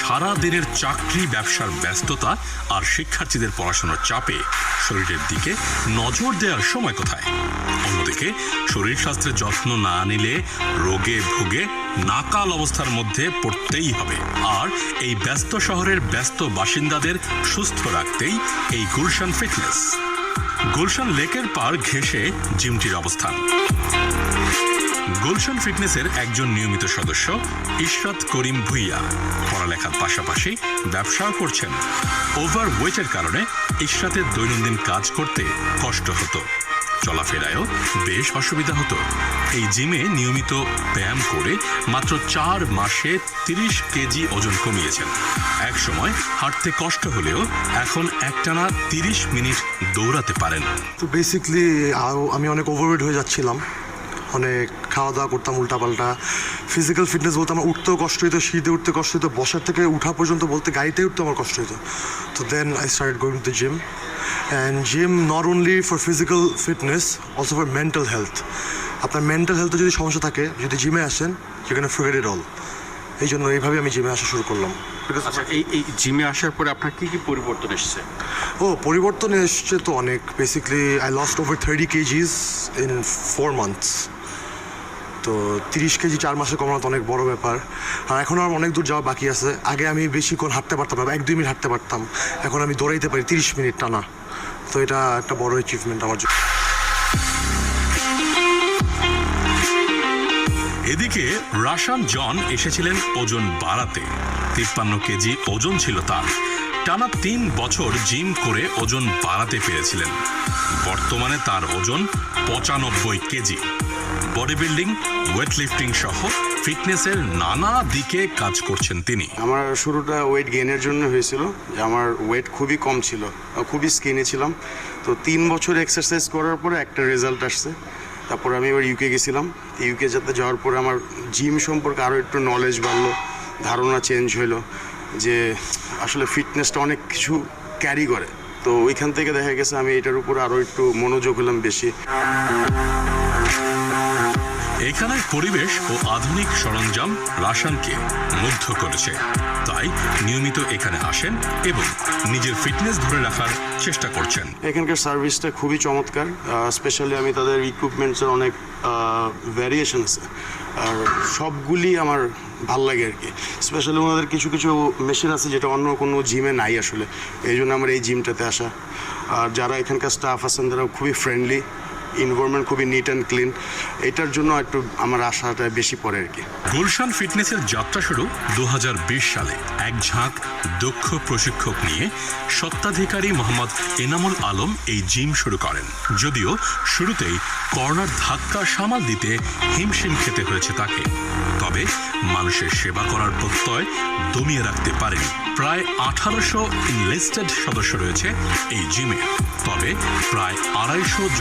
সারা দিনের চাকরি ব্যবসার ব্যস্ততা আর শিক্ষার্থীদের পড়াশোনার চাপে শরীরের দিকে নজর দেওয়ার সময় কোথায়? অন্যদিকে শরীর স্বাস্থ্যের যত্ন না নিলে রোগে ভুগে নাকাল অবস্থার মধ্যে পড়তেই হবে। আর এই ব্যস্ত শহরের ব্যস্ত বাসিন্দাদের সুস্থ রাখতেই এই গুলশান ফিটনেস। গুলশান লেকের পার ঘেঁষে জিমটির অবস্থান। গুলশান ফিটনেসের একজন নিয়মিত সদস্য ইশরাত করিম ভুইয়া পড়ালেখার পাশাপাশি ব্যবসাও করছেন। ওভারওয়েটের কারণে ইশরাতের দৈনন্দিন কাজ করতে কষ্ট হতো, চলাফেরায়ও বেশ অসুবিধা হতো। এই জিমে নিয়মিত ব্যায়াম করে মাত্র 4 মাসে 30 কেজি ওজন কমিয়েছেন। এক সময় হাঁটতে কষ্ট হলেও এখন একটানা 30 মিনিট দৌড়াতে পারেন। তো বেসিকলি আমি অনেক ওভারওয়েট হয়ে যাচ্ছিলাম, অনেক খাওয়া দাওয়া করতাম উল্টাপাল্টা। ফিজিক্যাল ফিটনেস বলতে আমার উঠতেও কষ্ট হতো, শীতে উঠতে কষ্ট হতো, বসার থেকে উঠা পর্যন্ত বলতে গাড়িতে উঠতে আমার কষ্ট হতো। তো then I started going to gym, and gym not only for physical fitness, also for mental health. আপনার মেন্টাল হেলথে যদি সমস্যা থাকে, যদি জিমে আসেন, you can forget it all. এই জন্য এইভাবে আমি জিমে আসা শুরু করলাম। আচ্ছা, এই জিমে আসার পরে আপনার কী কী পরিবর্তন এসেছে? পরিবর্তন এসছে তো অনেক। Basically I lost over 30 KGs in 4 months. তো 30 কেজি 4 মাসে কমানো তো অনেক বড় ব্যাপার। আর এখন আর অনেক দূর যাওয়া বাকি আছে। আগে আমি বেশিক্ষণ হাঁটতে পারতাম না, 1-2 মিনিট হাঁটতে পারতাম, এখন আমি দৌড়াইতে পারি 30 মিনিট টানা। তো এটা একটা বড় অ্যাচিভমেন্ট আমার জন্য। এদিকে রাশান জন এসেছিলেন ওজন বাড়াতে। 53 কেজি ওজন ছিল তার। টানা 3 বছর জিম করে ওজন বাড়াতে পেরেছিলেন। বর্তমানে তার ওজন 95 KG. Body building, weight lifting সহ ফিটনেসের নানা দিকে কাজ করছেন তিনি। আমার শুরুটা ওয়েট গেইনের জন্য হয়েছিল। আমার ওয়েট খুবই কম ছিল, খুবই স্কিনি ছিলাম। তো 3 বছর এক্সারসাইজ করার পরে একটা রেজাল্ট আসছে। তারপর আমি এবার ইউকে গেছিলাম। ইউকে যাতে যাওয়ার পরে আমার জিম সম্পর্কে আরও একটু নলেজ বাড়লো, ধারণা চেঞ্জ হইলো যে আসলে ফিটনেসটা অনেক কিছু ক্যারি করে। তো ওইখান থেকে দেখা গেছে আমি এটার উপর আরও একটু মনোযোগ হলাম বেশি। এখানের পরিবেশ ও আধুনিক সরঞ্জাম রাশানকে মুগ্ধ করেছে। তাই নিয়মিত এখানে আসেন এবং নিজের ফিটনেস ধরে রাখার চেষ্টা করছেন। এখানকার সার্ভিসটা খুবই চমৎকার। স্পেশালি আমি তাদের ইকুইপমেন্টসের অনেক ভ্যারিয়েশন আছে, আর সবগুলি আমার ভাল লাগে আর কি। স্পেশালি ওনাদের কিছু কিছু মেশিন আছে যেটা অন্য কোনো জিমে নাই আসলে, এই জন্য আমার এই জিমটাতে আসা। আর যারা এখানকার স্টাফ আছেন তারা খুবই ফ্রেন্ডলি, এনভায়রনমেন্ট খুবই নিট অ্যান্ড ক্লিন। এটার জন্য একটু আমার আশাটা বেশি পড়ে আর কি। গুলশান ফিটনেসের যাত্রা শুরু 2020 সালে এক ঝাঁক দক্ষ প্রশিক্ষক নিয়ে স্বত্বাধিকারী মোহাম্মদ এনামুল আলম এই জিম শুরু করেন। যদিও শুরুতেই করোনার ধাক্কা সামাল দিতে হিমশিম খেতে হয়েছে তাকে, তবে মানুষের সেবা করার প্রত্যয় দমিয়ে রাখতে পারেনি। প্রায় 1800 ইনলিস্টেড সদস্য রয়েছে এই জিমে, তবে প্রায় 250